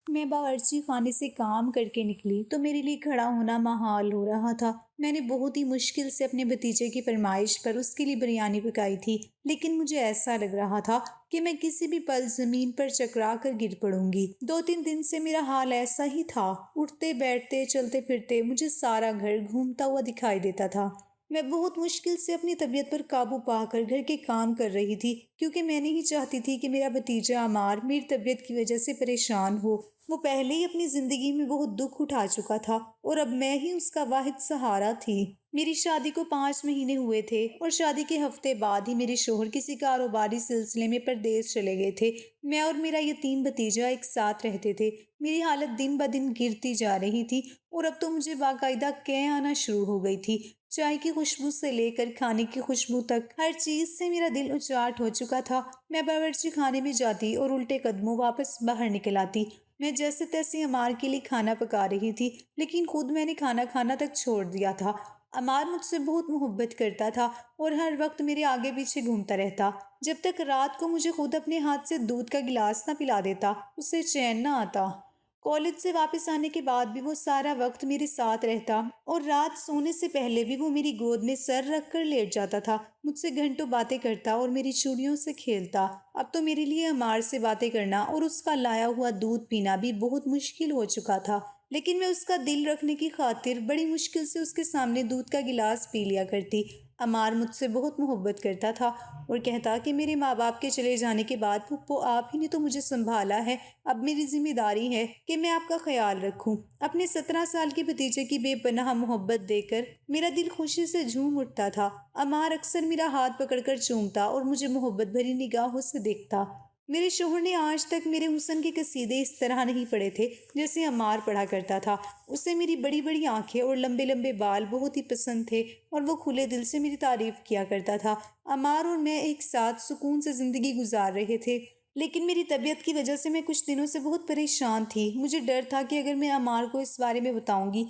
میں باورچی خانے سے کام کر کے نکلی تو میرے لیے کھڑا ہونا محال ہو رہا تھا۔ میں نے بہت ہی مشکل سے اپنے بھتیجے کی فرمائش پر اس کے لیے بریانی پکائی تھی، لیکن مجھے ایسا لگ رہا تھا کہ میں کسی بھی پل زمین پر چکرا کر گر پڑوں گی۔ 2 3 دن سے میرا حال ایسا ہی تھا۔ اٹھتے بیٹھتے چلتے پھرتے مجھے سارا گھر گھومتا ہوا دکھائی دیتا تھا۔ میں بہت مشکل سے اپنی طبیعت پر قابو پا کر گھر کے کام کر رہی تھی، کیونکہ میں نہیں چاہتی تھی کہ میرا بھتیجا عمار میری طبیعت کی وجہ سے پریشان ہو۔ وہ پہلے ہی اپنی زندگی میں بہت دکھ اٹھا چکا تھا اور اب میں ہی اس کا واحد سہارا تھی۔ میری شادی کو 5 مہینے ہوئے تھے اور شادی کے ہفتے بعد ہی میرے شوہر کسی کاروباری سلسلے میں پردیس چلے گئے تھے۔ میں اور میرا یتیم بھتیجا ایک ساتھ رہتے تھے۔ میری حالت دن بدن گرتی جا رہی تھی اور اب تو مجھے باقاعدہ قے آنا شروع ہو گئی تھی۔ چائے کی خوشبو سے لے کر کھانے کی خوشبو تک ہر چیز سے میرا دل اچاٹ ہو چکا تھا۔ میں باورچی خانے میں جاتی اور الٹے قدموں واپس باہر نکل آتی۔ میں جیسے تیسے عمار کے لیے کھانا پکا رہی تھی، لیکن خود میں نے کھانا کھانا تک چھوڑ دیا تھا۔ عمار مجھ سے بہت محبت کرتا تھا اور ہر وقت میرے آگے پیچھے گھومتا رہتا۔ جب تک رات کو مجھے خود اپنے ہاتھ سے دودھ کا گلاس نہ پلا دیتا، اسے چین نہ آتا۔ کالج سے واپس آنے کے بعد بھی وہ سارا وقت میرے ساتھ رہتا اور رات سونے سے پہلے بھی وہ میری گود میں سر رکھ کر لیٹ جاتا تھا، مجھ سے گھنٹوں باتیں کرتا اور میری چوڑیوں سے کھیلتا۔ اب تو میرے لیے عمار سے باتیں کرنا اور اس کا لایا ہوا دودھ پینا بھی بہت مشکل ہو چکا تھا، لیکن میں اس کا دل رکھنے کی خاطر بڑی مشکل سے اس کے سامنے دودھ کا گلاس پی لیا کرتی۔ عمار مجھ سے بہت محبت کرتا تھا اور کہتا کہ میرے ماں باپ کے چلے جانے کے بعد پھپھو آپ ہی نے تو مجھے سنبھالا ہے، اب میری ذمہ داری ہے کہ میں آپ کا خیال رکھوں۔ اپنے 17 سال کے بھتیجے کی بے پناہ محبت دے کر میرا دل خوشی سے جھوم اٹھتا تھا۔ عمار اکثر میرا ہاتھ پکڑ کر چومتا اور مجھے محبت بھری نگاہوں سے دیکھتا۔ میرے شوہر نے آج تک میرے حسن کے قصیدے اس طرح نہیں پڑھے تھے جیسے عمار پڑھا کرتا تھا۔ اسے میری بڑی بڑی آنکھیں اور لمبے لمبے بال بہت ہی پسند تھے اور وہ کھلے دل سے میری تعریف کیا کرتا تھا۔ عمار اور میں ایک ساتھ سکون سے زندگی گزار رہے تھے، لیکن میری طبیعت کی وجہ سے میں کچھ دنوں سے بہت پریشان تھی۔ مجھے ڈر تھا کہ اگر میں عمار کو اس بارے میں بتاؤں گی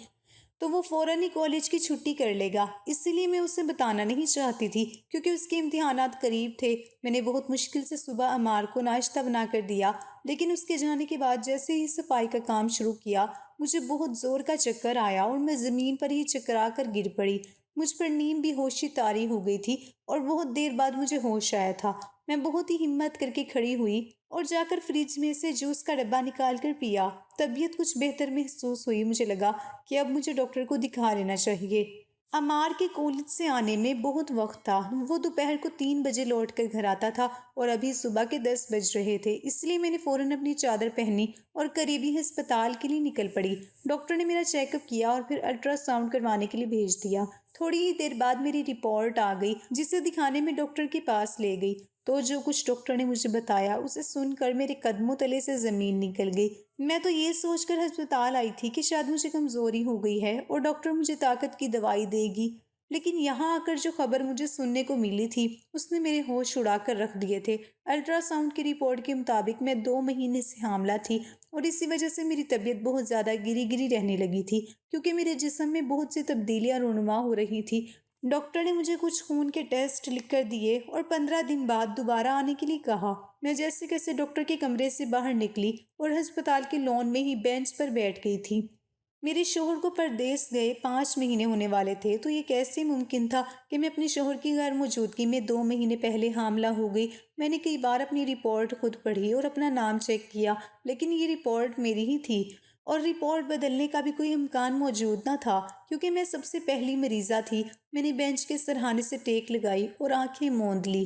تو وہ فوراً ہی کالج کی چھٹی کر لے گا، اسی لیے میں اسے بتانا نہیں چاہتی تھی کیونکہ اس کے امتحانات قریب تھے۔ میں نے بہت مشکل سے صبح عمار کو ناشتہ بنا کر دیا، لیکن اس کے جانے کے بعد جیسے ہی صفائی کا کام شروع کیا مجھے بہت زور کا چکر آیا اور میں زمین پر ہی چکرا کر گر پڑی۔ مجھ پر نیند بھی ہوشی طاری ہو گئی تھی اور بہت دیر بعد مجھے ہوش آیا تھا۔ میں بہت ہی ہمت کر کے کھڑی ہوئی اور جا کر فریج میں سے جوس کا ڈبہ نکال کر پیا۔ طبیعت کچھ بہتر محسوس ہوئی۔ مجھے لگا کہ اب مجھے ڈاکٹر کو دکھا لینا چاہیے۔ عمار کے کالج سے آنے میں بہت وقت تھا۔ وہ دوپہر کو 3 بجے لوٹ کر گھر آتا تھا اور ابھی صبح کے 10 بج رہے تھے، اس لیے میں نے فوراً اپنی چادر پہنی اور قریبی ہسپتال کے لیے نکل پڑی۔ ڈاکٹر نے میرا چیک اپ کیا اور پھر الٹرا ساؤنڈ کروانے کے لیے بھیج دیا۔ تھوڑی ہی دیر بعد میری رپورٹ آ گئی، جسے دکھانے میں ڈاکٹر کے پاس لے گئی تو جو کچھ ڈاکٹر نے مجھے بتایا اسے سن کر میرے قدموں تلے سے زمین نکل گئی۔ میں تو یہ سوچ کر ہسپتال آئی تھی کہ شاید مجھے کمزوری ہو گئی ہے اور ڈاکٹر مجھے طاقت کی دوائی دے گی، لیکن یہاں آ کر جو خبر مجھے سننے کو ملی تھی اس نے میرے ہوش اڑا کر رکھ دیے تھے۔ الٹرا ساؤنڈ کی رپورٹ کے مطابق میں 2 مہینے سے حاملہ تھی اور اسی وجہ سے میری طبیعت بہت زیادہ گری گری رہنے لگی تھی، کیونکہ میرے جسم میں بہت سی تبدیلیاں رونما ہو رہی تھی۔ ڈاکٹر نے مجھے کچھ خون کے ٹیسٹ لکھ کر دیے اور 15 دن بعد دوبارہ آنے کے لیے کہا۔ میں جیسے کیسے ڈاکٹر کے کمرے سے باہر نکلی اور ہسپتال کے لان میں ہی بینچ پر بیٹھ گئی تھی۔ میرے شوہر کو پردیس گئے 5 مہینے ہونے والے تھے، تو یہ کیسے ممکن تھا کہ میں اپنے شوہر کی غیر موجودگی میں 2 مہینے پہلے حاملہ ہو گئی۔ میں نے کئی بار اپنی رپورٹ خود پڑھی اور اپنا نام چیک کیا، لیکن یہ رپورٹ میری ہی تھی اور رپورٹ بدلنے کا بھی کوئی امکان موجود نہ تھا، کیونکہ میں سب سے پہلی مریضہ تھی۔ میں نے بینچ کے سرہانے سے ٹیک لگائی اور آنکھیں موند لی۔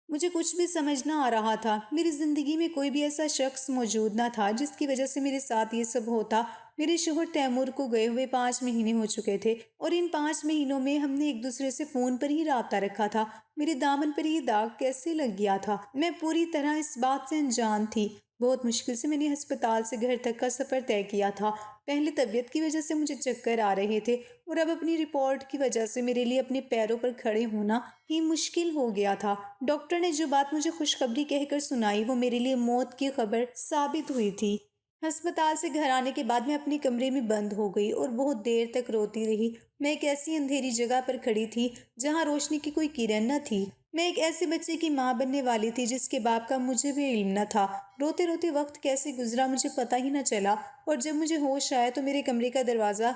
مجھے کچھ بھی سمجھ نہ آ رہا تھا۔ میری زندگی میں کوئی بھی ایسا شخص موجود نہ تھا جس کی وجہ سے میرے ساتھ یہ سب ہوتا۔ میرے شوہر تیمور کو گئے ہوئے 5 مہینے ہو چکے تھے اور ان 5 مہینوں میں ہم نے ایک دوسرے سے فون پر ہی رابطہ رکھا تھا۔ میرے دامن پر یہ داغ کیسے لگ گیا تھا؟ میں پوری طرح اس بات سے انجان تھی۔ بہت مشکل سے میں نے ہسپتال سے گھر تک کا سفر طے کیا تھا۔ پہلے طبیعت کی وجہ سے مجھے چکر آ رہے تھے اور اب اپنی رپورٹ کی وجہ سے میرے لیے اپنے پیروں پر کھڑے ہونا ہی مشکل ہو گیا تھا۔ ڈاکٹر نے جو بات مجھے خوشخبری کہہ کر سنائی وہ میرے لیے موت کی خبر ثابت ہوئی تھی۔ ہسپتال سے گھر آنے کے بعد میں اپنے کمرے میں بند ہو گئی اور بہت دیر تک روتی رہی۔ میں ایک ایسی اندھیری جگہ پر کھڑی تھی جہاں روشنی کی کوئی کرن نہ تھی۔ میں ایک ایسے بچے کی ماں بننے والی تھی جس کے باپ کا مجھے بھی علم نہ تھا۔ روتے روتے وقت کیسے گزرا مجھے پتہ ہی نہ چلا، اور جب مجھے ہوش آیا تو میرے کمرے کا دروازہ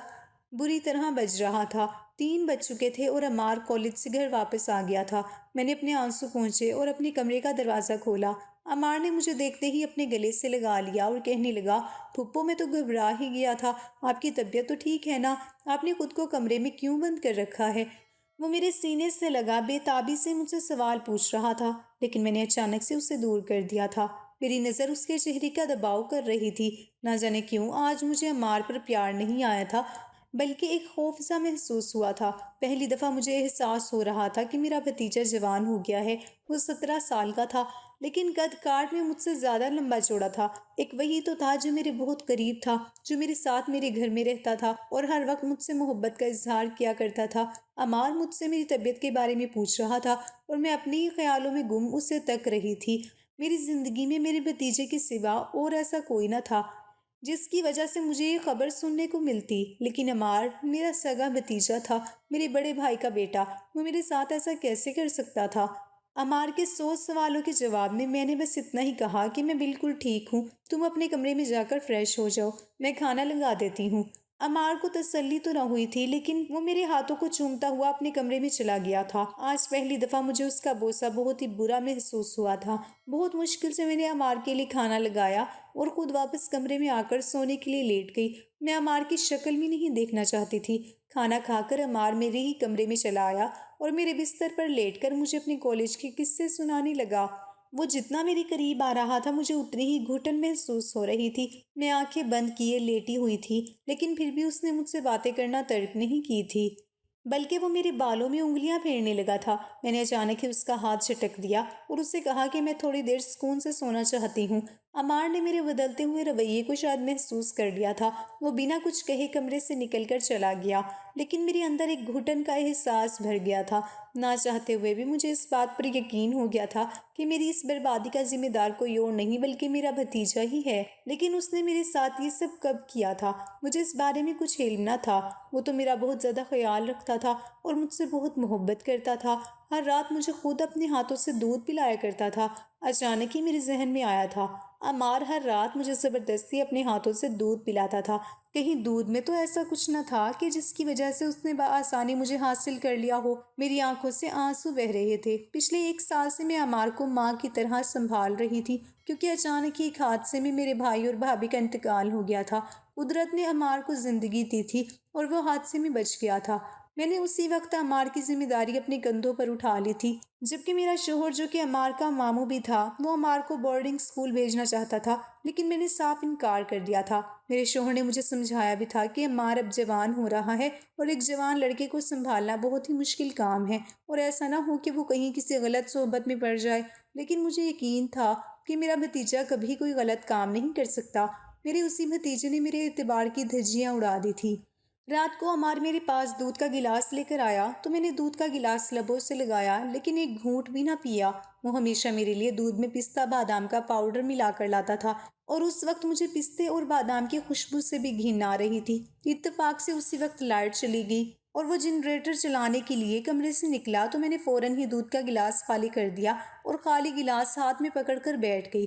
بری طرح بج رہا تھا۔ 3 بج چکے تھے اور عمار کالج سے گھر واپس آ گیا تھا۔ میں نے اپنے آنسو پونچھے اور اپنے کمرے کا دروازہ کھولا۔ عمار نے مجھے دیکھتے ہی اپنے گلے سے لگا لیا اور کہنے لگا، پھپھو میں تو گھبرا ہی گیا تھا، آپ کی طبیعت تو ٹھیک ہے نا؟ آپ نے خود کو کمرے میں کیوں بند کر رکھا ہے؟ وہ میرے سینے سے لگا بے تابی سے مجھ سے سوال پوچھ رہا تھا، لیکن میں نے اچانک سے اسے دور کر دیا تھا۔ میری نظر اس کے چہرے کا دباؤ کر رہی تھی۔ نہ جانے کیوں آج مجھے عمار پر پیار نہیں آیا تھا، بلکہ ایک خوف سا محسوس ہوا تھا۔ پہلی دفعہ مجھے احساس ہو رہا تھا کہ میرا بھتیجا جوان ہو گیا ہے۔ وہ 17 سال کا تھا، لیکن قد کاٹ میں مجھ سے زیادہ لمبا چوڑا تھا۔ ایک وہی تو تھا جو میرے بہت قریب تھا، جو میرے ساتھ میرے گھر میں رہتا تھا اور ہر وقت مجھ سے محبت کا اظہار کیا کرتا تھا۔ عمار مجھ سے میری طبیعت کے بارے میں پوچھ رہا تھا اور میں اپنے ہی خیالوں میں گم اسے تک رہی تھی۔ میری زندگی میں میرے بھتیجے کے سوا اور ایسا کوئی نہ تھا جس کی وجہ سے مجھے یہ خبر سننے کو ملتی، لیکن عمار میرا سگا بھتیجا تھا، میرے بڑے بھائی کا بیٹا۔ وہ میرے ساتھ ایسا کیسے کر سکتا تھا؟ عمار کے 100 سوالوں کے جواب میں نے بس اتنا ہی کہا کہ میں بالکل ٹھیک ہوں، تم اپنے کمرے میں جا کر فریش ہو جاؤ، میں کھانا لگا دیتی ہوں۔ عمار کو تسلی تو نہ ہوئی تھی، لیکن وہ میرے ہاتھوں کو چومتا ہوا اپنے کمرے میں چلا گیا تھا۔ آج پہلی دفعہ مجھے اس کا بوسہ بہت ہی برا محسوس ہوا تھا۔ بہت مشکل سے میں نے عمار کے لیے کھانا لگایا اور خود واپس کمرے میں آ کر سونے کے لیے لیٹ گئی۔ میں عمار کی شکل بھی نہیں دیکھنا چاہتی تھی۔ کھانا کھا کر عمار میرے ہی کمرے میں چلا آیا اور میرے بستر پر لیٹ کر مجھے اپنے کالج کے قصے سنانے لگا۔ وہ جتنا میرے قریب آ رہا تھا مجھے اتنی ہی گھٹن محسوس ہو رہی تھی۔ میں آنکھیں بند کیے لیٹی ہوئی تھی، لیکن پھر بھی اس نے مجھ سے باتیں کرنا ترک نہیں کی تھی، بلکہ وہ میرے بالوں میں انگلیاں پھیرنے لگا تھا۔ میں نے اچانک ہی اس کا ہاتھ جھٹک دیا اور اسے کہا کہ میں تھوڑی دیر سکون سے سونا چاہتی ہوں۔ عمار نے میرے بدلتے ہوئے رویے کو شاید محسوس کر لیا تھا۔ وہ بنا کچھ کہے کمرے سے نکل کر چلا گیا، لیکن میرے اندر ایک گھٹن کا احساس بھر گیا تھا۔ نہ چاہتے ہوئے بھی مجھے اس بات پر یقین ہو گیا تھا کہ میری اس بربادی کا ذمہ دار کوئی اور نہیں بلکہ میرا بھتیجا ہی ہے۔ لیکن اس نے میرے ساتھ یہ سب کب کیا تھا؟ مجھے اس بارے میں کچھ علم نہ تھا۔ وہ تو میرا بہت زیادہ خیال رکھتا تھا اور مجھ سے بہت محبت کرتا تھا۔ ہر رات مجھے خود اپنے ہاتھوں سے دودھ پلایا کرتا تھا۔ اچانک ہی میرے ذہن میں آیا تھا، عمار ہر رات مجھے زبردستی اپنے ہاتھوں سے دودھ پلاتا تھا۔ کہیں دودھ میں تو ایسا کچھ نہ تھا کہ جس کی وجہ سے اس نے بآسانی مجھے حاصل کر لیا ہو؟ میری آنکھوں سے آنسو بہہ رہے تھے۔ پچھلے 1 سال سے میں عمار کو ماں کی طرح سنبھال رہی تھی، کیونکہ اچانک ہی ایک حادثے میں میرے بھائی اور بھابھی کا انتقال ہو گیا تھا۔ قدرت نے عمار کو زندگی دی تھی اور وہ حادثے میں بچ گیا تھا۔ میں نے اسی وقت عمار کی ذمہ داری اپنے کندھوں پر اٹھا لی تھی، جبکہ میرا شوہر جو کہ عمار کا ماموں بھی تھا، وہ عمار کو بورڈنگ اسکول بھیجنا چاہتا تھا، لیکن میں نے صاف انکار کر دیا تھا۔ میرے شوہر نے مجھے سمجھایا بھی تھا کہ عمار اب جوان ہو رہا ہے اور ایک جوان لڑکے کو سنبھالنا بہت ہی مشکل کام ہے، اور ایسا نہ ہو کہ وہ کہیں کسی غلط صحبت میں پڑ جائے۔ لیکن مجھے یقین تھا کہ میرا بھتیجا کبھی کوئی غلط کام نہیں کر سکتا۔ میرے اسی بھتیجے نے میرے اعتبار کی دھجیاں اڑا دی تھی۔ رات کو عمار میرے پاس دودھ کا گلاس لے کر آیا تو میں نے دودھ کا گلاس لبوں سے لگایا، لیکن ایک گھونٹ بھی نہ پیا۔ وہ ہمیشہ میرے لیے دودھ میں پستہ بادام کا پاؤڈر ملا کر لاتا تھا، اور اس وقت مجھے پستے اور بادام کی خوشبو سے بھی گھن آ رہی تھی۔ اتفاق سے اسی وقت لائٹ چلی گئی اور وہ جنریٹر چلانے کے لیے کمرے سے نکلا تو میں نے فوراً ہی دودھ کا گلاس خالی کر دیا اور خالی گلاس ہاتھ میں پکڑ کر بیٹھ گئی۔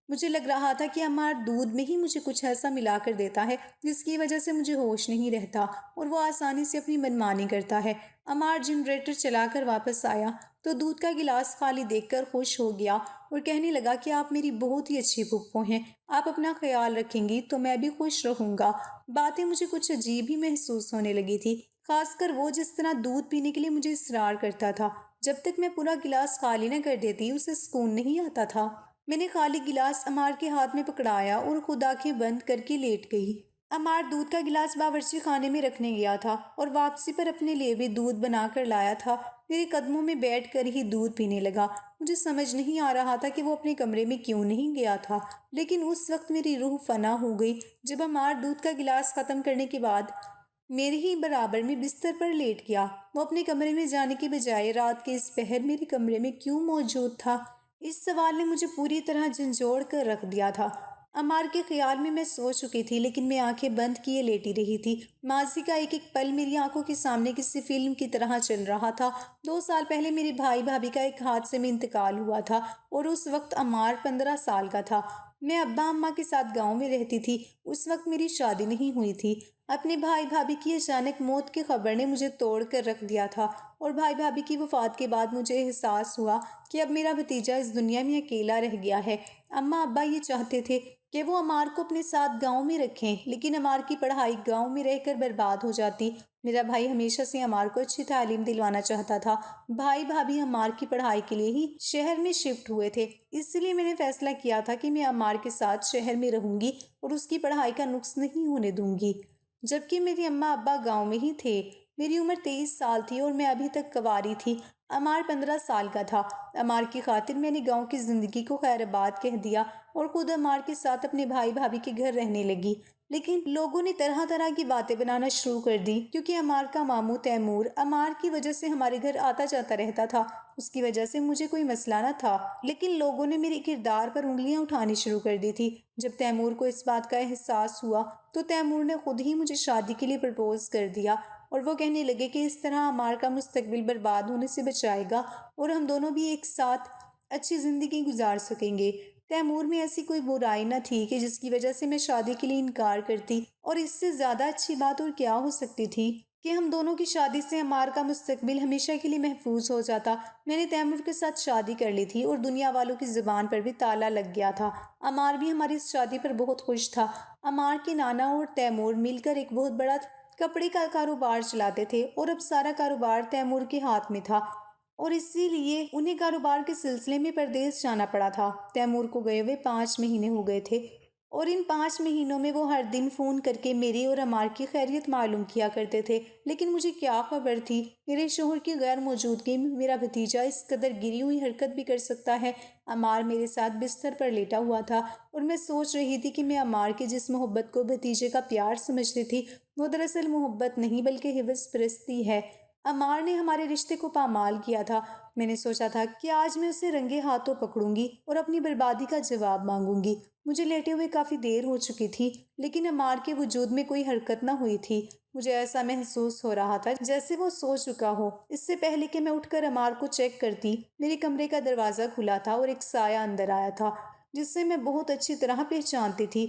مجھے لگ رہا تھا کہ عمار دودھ میں ہی مجھے کچھ ایسا ملا کر دیتا ہے جس کی وجہ سے مجھے ہوش نہیں رہتا اور وہ آسانی سے اپنی منمانی کرتا ہے۔ عمار جنریٹر چلا کر واپس آیا تو دودھ کا گلاس خالی دیکھ کر خوش ہو گیا اور کہنے لگا کہ آپ میری بہت ہی اچھی پھپھو ہیں، آپ اپنا خیال رکھیں گی تو میں بھی خوش رہوں گا۔ باتیں مجھے کچھ عجیب ہی محسوس ہونے لگی تھی، خاص کر وہ جس طرح دودھ پینے کے لیے مجھے اصرار کرتا تھا۔ جب تک میں پورا گلاس خالی نہ کر دیتی اسے سکون نہیں آتا تھا۔ میں نے خالی گلاس عمار کے ہاتھ میں پکڑایا اور خود آنکھیں بند کر کے لیٹ گئی۔ عمار دودھ کا گلاس باورچی خانے میں رکھنے گیا تھا اور واپسی پر اپنے لیے بھی دودھ بنا کر لایا تھا۔ میرے قدموں میں بیٹھ کر ہی دودھ پینے لگا۔ مجھے سمجھ نہیں آ رہا تھا کہ وہ اپنے کمرے میں کیوں نہیں گیا تھا، لیکن اس وقت میری روح فنا ہو گئی جب عمار دودھ کا گلاس ختم کرنے کے بعد میرے ہی برابر میں بستر پر لیٹ گیا۔ وہ اپنے کمرے میں جانے کے بجائے رات کے اس پہر میرے کمرے میں کیوں موجود تھا؟ اس سوال نے مجھے پوری طرح جھنجھوڑ کر رکھ دیا تھا۔ عمار کے خیال میں سو چکی تھی، لیکن میں آنکھیں بند کیے لیٹی رہی تھی۔ ماضی کا ایک ایک پل میری آنکھوں کے سامنے کسی فلم کی طرح چل رہا تھا۔ 2 سال پہلے میرے بھائی بھابھی کا ایک حادثے میں انتقال ہوا تھا اور اس وقت عمار 15 سال کا تھا۔ میں ابا اماں کے ساتھ گاؤں میں رہتی تھی۔ اس وقت میری شادی نہیں ہوئی تھی۔ اپنے بھائی بھابھی کی اچانک موت کی خبر نے مجھے توڑ کر رکھ دیا تھا، اور بھائی بھابھی کی وفات کے بعد مجھے احساس ہوا کہ اب میرا بھتیجا اس دنیا میں اکیلا رہ گیا ہے۔ اماں ابا یہ چاہتے تھے کہ وہ عمار کو اپنے ساتھ گاؤں میں رکھیں، لیکن عمار کی پڑھائی گاؤں میں رہ کر برباد ہو جاتی۔ میرا بھائی ہمیشہ سے عمار کو اچھی تعلیم دلوانا چاہتا تھا۔ بھائی بھابھی عمار کی پڑھائی کے لیے ہی شہر میں شفٹ ہوئے تھے، اس لیے میں نے فیصلہ کیا تھا کہ میں عمار کے ساتھ شہر میں رہوں گی اور اس کی پڑھائی کا نقص نہیں ہونے دوں گی، جبکہ میری اماں ابا گاؤں میں ہی تھے۔ میری عمر 23 سال تھی اور میں ابھی تک کنواری تھی۔ عمار 15 سال کا تھا۔ عمار کی خاطر میں نے گاؤں کی زندگی کو خیر آباد کہہ دیا اور خود عمار کے ساتھ اپنے بھائی بھابھی کے گھر رہنے لگی۔ لیکن لوگوں نے طرح طرح کی باتیں بنانا شروع کر دی، کیونکہ عمار کا ماموں تیمور عمار کی وجہ سے ہمارے گھر آتا جاتا رہتا تھا۔ اس کی وجہ سے مجھے کوئی مسئلہ نہ تھا، لیکن لوگوں نے میرے کردار پر انگلیاں اٹھانی شروع کر دی تھی۔ جب تیمور کو اس بات کا احساس ہوا تو تیمور نے خود ہی مجھے شادی کے لیے پرپوز کر دیا، اور وہ کہنے لگے کہ اس طرح عمار کا مستقبل برباد ہونے سے بچائے گا اور ہم دونوں بھی ایک ساتھ اچھی زندگی گزار سکیں گے۔ تیمور میں ایسی کوئی برائی نہ تھی کہ جس کی وجہ سے میں شادی کے لیے انکار کرتی، اور اس سے زیادہ اچھی بات اور کیا ہو سکتی تھی کہ ہم دونوں کی شادی سے عمار کا مستقبل ہمیشہ کے لیے محفوظ ہو جاتا۔ میں نے تیمور کے ساتھ شادی کر لی تھی اور دنیا والوں کی زبان پر بھی تالا لگ گیا تھا۔ عمار بھی ہماری اس شادی پر بہت خوش تھا۔ عمار کے نانا اور تیمور مل کر ایک بہت بڑا کپڑے کا کاروبار چلاتے تھے، اور اب سارا کاروبار تیمور کے ہاتھ میں تھا، اور اسی لیے انہیں کاروبار کے سلسلے میں پردیس جانا پڑا تھا۔ تیمور کو گئے ہوئے 5 مہینے ہو گئے تھے، اور ان 5 مہینوں میں وہ ہر دن فون کر کے میری اور عمار کی خیریت معلوم کیا کرتے تھے۔ لیکن مجھے کیا خبر تھی میرے شوہر کی غیر موجودگی میں میرا بھتیجا اس قدر گری ہوئی حرکت بھی کر سکتا ہے۔ عمار میرے ساتھ بستر پر لیٹا ہوا تھا، اور میں سوچ رہی تھی کہ میں عمار کی جس محبت کو بھتیجے کا پیار سمجھتی تھی، وہ دراصل محبت نہیں بلکہ حوث پرستی ہے۔ عمار نے ہمارے رشتے کو پامال کیا تھا۔ میں نے سوچا تھا کہ آج میں اسے رنگے ہاتھوں پکڑوں گی اور اپنی بربادی کا جواب مانگوں گی۔ مجھے لیٹے ہوئے کافی دیر ہو چکی تھی، لیکن عمار کے وجود میں کوئی حرکت نہ ہوئی تھی۔ مجھے ایسا محسوس ہو رہا تھا جیسے وہ سو چکا ہو۔ اس سے پہلے کہ میں اٹھ کر عمار کو چیک کرتی، میرے کمرے کا دروازہ کھلا تھا اور ایک سایہ اندر آیا تھا، جسے میں بہت اچھی طرح پہچانتی تھی۔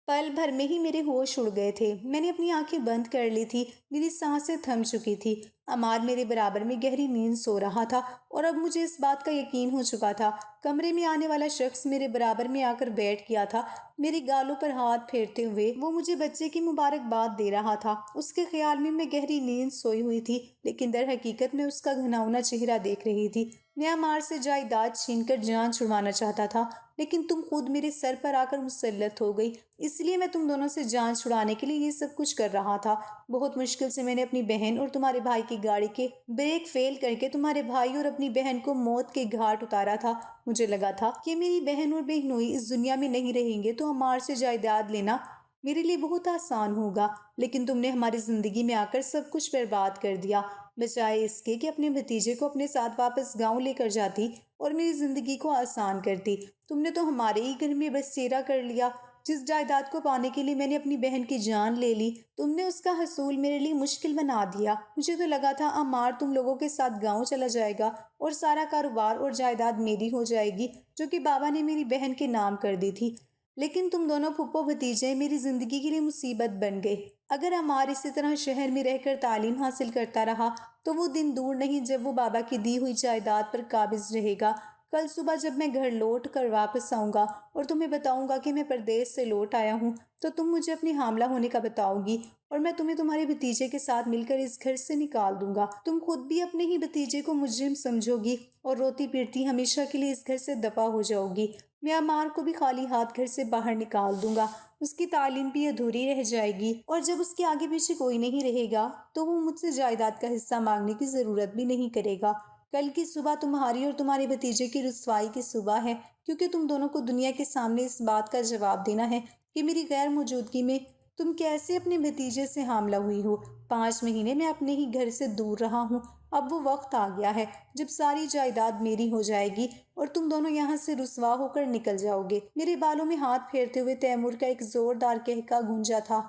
پل بھر میں ہی میرے ہوش اڑ گئے تھے۔ میں نے اپنی آنکھیں بند کر لی تھی، میری سانسیں تھم چکی تھی۔ عمار میرے برابر میں گہری نیند سو رہا تھا، اور اب مجھے اس بات کا یقین ہو چکا تھا۔ کمرے میں آنے والا شخص میرے برابر میں آ کر بیٹھ گیا تھا۔ میری گالوں پر ہاتھ پھیرتے ہوئے وہ مجھے بچے کی مبارکباد دے رہا تھا۔ اس کے خیال میں گہری نیند سوئی ہوئی تھی، لیکن در حقیقت میں اس کا گھناؤنا چہرہ دیکھ رہی تھی۔ میں عمار سے جائیداد چھین کر جان چھڑوانا چاہتا تھا، لیکن تم خود میرے سر پر آ کر مسلط ہو گئی، اس لیے میں تم دونوں سے جان چھڑانے کے لیے یہ سب کچھ کر رہا تھا۔ بہت مشکل سے میں نے اپنی بہن اور تمہارے بھائی کی گاڑی کے بریک فیل کر کے تمہارے بھائی اور اپنی بہن کو موت کے گھاٹ اتارا تھا۔ مجھے لگا تھا کہ میری بہن اور بہنوئی اس دنیا میں نہیں رہیں گے تو عمار سے جائیداد لینا میرے لیے بہت آسان ہوگا، لیکن تم نے ہماری زندگی میں آ کر سب کچھ برباد کر دیا۔ بجائے اس کے کہ اپنے بھتیجے کو اپنے ساتھ واپس گاؤں لے کر جاتی اور میری زندگی کو آسان کرتی، تم نے تو ہمارے ہی گھر میں بسیرا کر لیا۔ جس جائیداد کو پانے کے لیے میں نے اپنی بہن کی جان لے لی، تم نے اس کا حصول میرے لیے مشکل بنا دیا۔ مجھے تو لگا تھا عمار تم لوگوں کے ساتھ گاؤں چلا جائے گا اور سارا کاروبار اور جائیداد میری ہو جائے گی، جو کہ بابا نے میری بہن کے نام کر دی تھی، لیکن تم دونوں پھپھو بھتیجے میری زندگی کے لیے مصیبت بن گئے۔ اگر عمار اسی طرح شہر میں رہ کر تعلیم حاصل کرتا رہا تو وہ دن دور نہیں جب وہ بابا کی دی ہوئی جائیداد پر قابض رہے گا۔ کل صبح جب میں گھر لوٹ کر واپس آؤں گا اور تمہیں بتاؤں گا کہ میں پردیس سے لوٹ آیا ہوں، تو تم مجھے اپنے حاملہ ہونے کا بتاؤ گی، اور میں تمہیں تمہارے بھتیجے کے ساتھ مل کر اس گھر سے نکال دوں گا۔ تم خود بھی اپنے ہی بھتیجے کو مجرم سمجھو گی اور روتی پیٹتی ہمیشہ کے لیے اس گھر سے دفع ہو جاؤ گی۔ میں عمار کو بھی خالی ہاتھ گھر سے باہر نکال دوں گا، اس کی تعلیم بھی ادھوری رہ جائے گی، اور جب اس کے آگے پیچھے کوئی نہیں رہے گا تو وہ مجھ سے جائیداد کا حصہ مانگنے کی ضرورت بھی نہیں کرے گا۔ کل کی صبح تمہاری اور تمہارے بھتیجے کی رسوائی کی صبح ہے، کیونکہ تم دونوں کو دنیا کے سامنے اس بات کا جواب دینا ہے کہ میری غیر موجودگی میں تم کیسے اپنے بھتیجے سے حاملہ ہوئی ہو۔ 5 مہینے میں اپنے ہی گھر سے دور رہا ہوں، اب وہ وقت آ گیا ہے جب ساری جائیداد میری ہو جائے گی اور تم دونوں یہاں سے رسوا ہو کر نکل جاؤ گے۔ میرے بالوں میں ہاتھ پھیرتے ہوئے تیمور کا ایک زوردار قہقہ گونجا تھا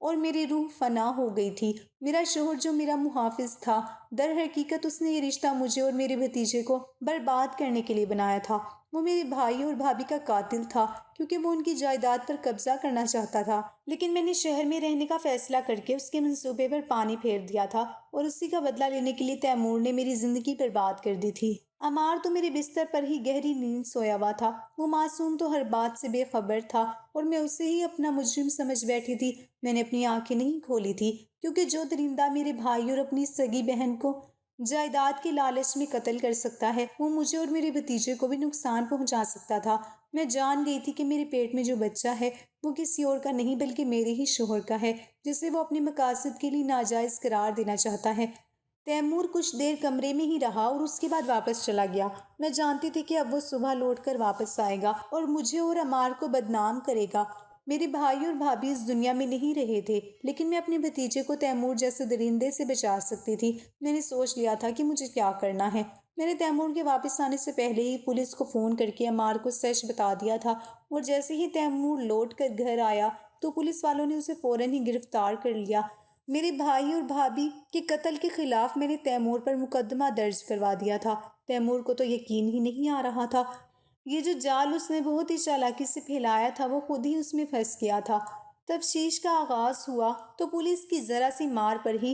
اور میری روح فنا ہو گئی تھی۔ میرا شوہر جو میرا محافظ تھا، در حقیقت اس نے یہ رشتہ مجھے اور میرے بھتیجے کو برباد کرنے کے لیے بنایا تھا۔ وہ میرے بھائی اور بھابھی کا قاتل تھا کیونکہ وہ ان کی جائیداد پر قبضہ کرنا چاہتا تھا، لیکن میں نے شہر میں رہنے کا فیصلہ کر کے اس کے منصوبے پر پانی پھیر دیا تھا اور اسی کا بدلہ لینے کے لیے تیمور نے میری زندگی برباد کر دی تھی۔ عمار تو میرے بستر پر ہی گہری نیند سویا ہوا تھا۔ وہ معصوم تو ہر بات سے بے خبر تھا اور میں اسے ہی اپنا مجرم سمجھ بیٹھی تھی۔ میں نے اپنی آنکھیں نہیں کھولی تھی کیونکہ جو درندہ میرے بھائی اور اپنی سگی بہن کو جائیداد کے لالچ میں قتل کر سکتا ہے، وہ مجھے اور میرے بھتیجے کو بھی نقصان پہنچا سکتا تھا۔ میں جان گئی تھی کہ میرے پیٹ میں جو بچہ ہے وہ کسی اور کا نہیں بلکہ میرے ہی شوہر کا ہے، جسے وہ اپنے مقاصد کے لیے ناجائز قرار دینا چاہتا ہے۔ تیمور کچھ دیر کمرے میں ہی رہا اور اس کے بعد واپس چلا گیا۔ میں جانتی تھی کہ اب وہ صبح لوٹ کر واپس آئے گا اور مجھے اور عمار کو بدنام کرے گا۔ میرے بھائی اور بھابھی اس دنیا میں نہیں رہے تھے، لیکن میں اپنے بھتیجے کو تیمور جیسے درندے سے بچا سکتی تھی۔ میں نے سوچ لیا تھا کہ مجھے کیا کرنا ہے۔ میں نے تیمور کے واپس آنے سے پہلے ہی پولیس کو فون کر کے عمار کو سچ بتا دیا تھا اور جیسے ہی تیمور لوٹ کر گھر آیا تو پولیس والوں نے اسے فوراً ہی گرفتار کر لیا۔ میرے بھائی اور بھابھی کے قتل کے خلاف میں نے تیمور پر مقدمہ درج کروا دیا تھا۔ تیمور کو تو یقین ہی نہیں آ رہا تھا۔ یہ جو جال اس نے بہت ہی چالاکی سے پھیلایا تھا وہ خود ہی اس میں پھنس گیا تھا۔ تفتیش کا آغاز ہوا تو پولیس کی ذرا سی مار پر ہی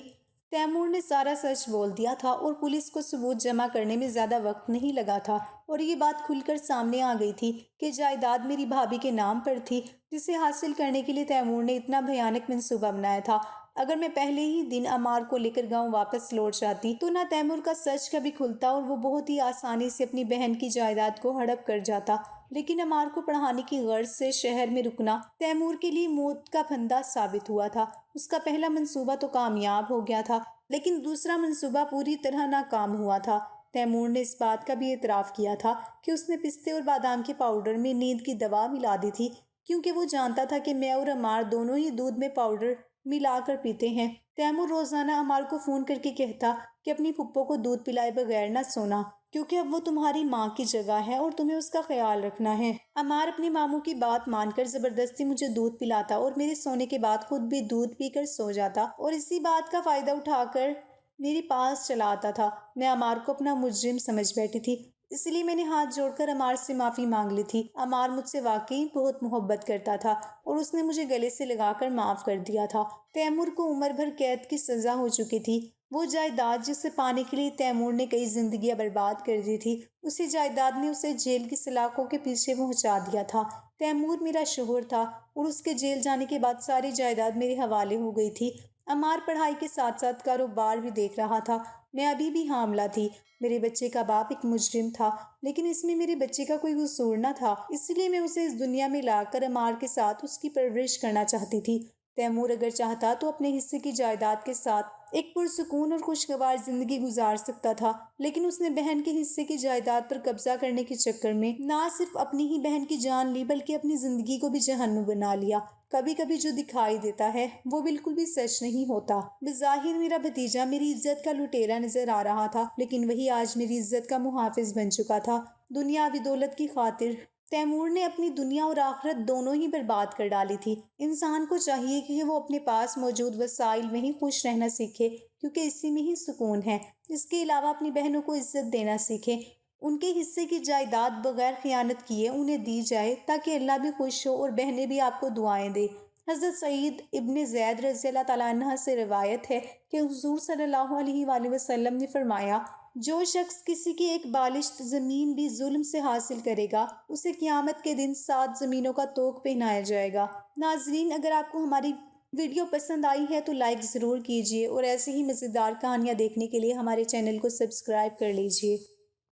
تیمور نے سارا سچ بول دیا تھا اور پولیس کو ثبوت جمع کرنے میں زیادہ وقت نہیں لگا تھا اور یہ بات کھل کر سامنے آ گئی تھی کہ جائیداد میری بھابھی کے نام پر تھی، جسے حاصل کرنے کے لیے تیمور نے اتنا بھیانک منصوبہ بنایا تھا۔ اگر میں پہلے ہی دن عمار کو لے کر گاؤں واپس لوٹ جاتی تو نہ تیمور کا سچ کبھی کھلتا اور وہ بہت ہی آسانی سے اپنی بہن کی جائیداد کو ہڑپ کر جاتا، لیکن عمار کو پڑھانے کی غرض سے شہر میں رکنا تیمور کے لیے موت کا پھندا ثابت ہوا تھا۔ اس کا پہلا منصوبہ تو کامیاب ہو گیا تھا، لیکن دوسرا منصوبہ پوری طرح ناکام ہوا تھا۔ تیمور نے اس بات کا بھی اعتراف کیا تھا کہ اس نے پستے اور بادام کے پاؤڈر میں نیند کی دوا ملا دی تھی، کیونکہ وہ جانتا تھا کہ میں اور عمار دونوں ہی دودھ میں پاؤڈر ملا کر پیتے ہیں۔ تیمور روزانہ عمار کو فون کر کے کہتا کہ اپنی پھپھو کو دودھ پلائے بغیر نہ سونا، کیونکہ اب وہ تمہاری ماں کی جگہ ہے اور تمہیں اس کا خیال رکھنا ہے۔ عمار اپنے ماموں کی بات مان کر زبردستی مجھے دودھ پلاتا اور میرے سونے کے بعد خود بھی دودھ پی کر سو جاتا اور اسی بات کا فائدہ اٹھا کر میرے پاس چلا آتا تھا۔ میں عمار کو اپنا مجرم سمجھ بیٹھی تھی، اس لیے میں نے ہاتھ جوڑ کر عمار سے معافی مانگ لی تھی۔ عمار مجھ سے واقعی بہت محبت کرتا تھا اور اس نے مجھے گلے سے لگا کر معاف کر دیا تھا۔ تیمور کو عمر بھر قید کی سزا ہو چکی تھی۔ وہ جائیداد جسے پانے کے لیے تیمور نے کئی زندگیاں برباد کر دی تھی، اسی جائیداد نے اسے جیل کی سلاخوں کے پیچھے پہنچا دیا تھا۔ تیمور میرا شوہر تھا اور اس کے جیل جانے کے بعد ساری جائیداد میرے حوالے ہو گئی تھی۔ عمار پڑھائی کے ساتھ ساتھ کاروبار بھی دیکھ رہا تھا۔ میں ابھی بھی حاملہ تھی۔ میرے بچے کا باپ ایک مجرم تھا، لیکن اس میں میرے بچے کا کوئی قصور نہ تھا، اس لیے میں اسے اس دنیا میں لا کر عمار کے ساتھ اس کی پرورش کرنا چاہتی تھی۔ تیمور اگر چاہتا تو اپنے حصے کی جائیداد کے ساتھ ایک پرسکون اور خوشگوار زندگی گزار سکتا تھا، لیکن اس نے بہن کے حصے کی جائیداد پر قبضہ کرنے کے چکر میں نہ صرف اپنی ہی بہن کی جان لی بلکہ اپنی زندگی کو بھی جہنم بنا لیا۔ کبھی کبھی جو دکھائی دیتا ہے وہ بالکل بھی سچ نہیں ہوتا۔ بظاہر میرا بھتیجا میری عزت کا لٹیرا نظر آ رہا تھا، لیکن وہی آج میری عزت کا محافظ بن چکا تھا۔ دنیاوی دولت کی خاطر تیمور نے اپنی دنیا اور آخرت دونوں ہی برباد کر ڈالی تھی۔ انسان کو چاہیے کہ وہ اپنے پاس موجود وسائل میں ہی خوش رہنا سیکھے، کیونکہ اسی میں ہی سکون ہے۔ اس کے علاوہ اپنی بہنوں کو عزت دینا سیکھے، ان کے حصے کی جائیداد بغیر خیانت کیے انہیں دی جائے تاکہ اللہ بھی خوش ہو اور بہنیں بھی آپ کو دعائیں دے۔ حضرت سعید ابن زید رضی اللہ تعالیٰ عنہ سے روایت ہے کہ حضور صلی اللہ علیہ وآلہ وسلم نے فرمایا، جو شخص کسی کی ایک بالشت زمین بھی ظلم سے حاصل کرے گا اسے قیامت کے دن 7 زمینوں کا طوق پہنایا جائے گا۔ ناظرین، اگر آپ کو ہماری ویڈیو پسند آئی ہے تو لائک ضرور کیجیے اور ایسے ہی مزیدار کہانیاں دیکھنے کے لیے ہمارے چینل کو سبسکرائب کر لیجیے۔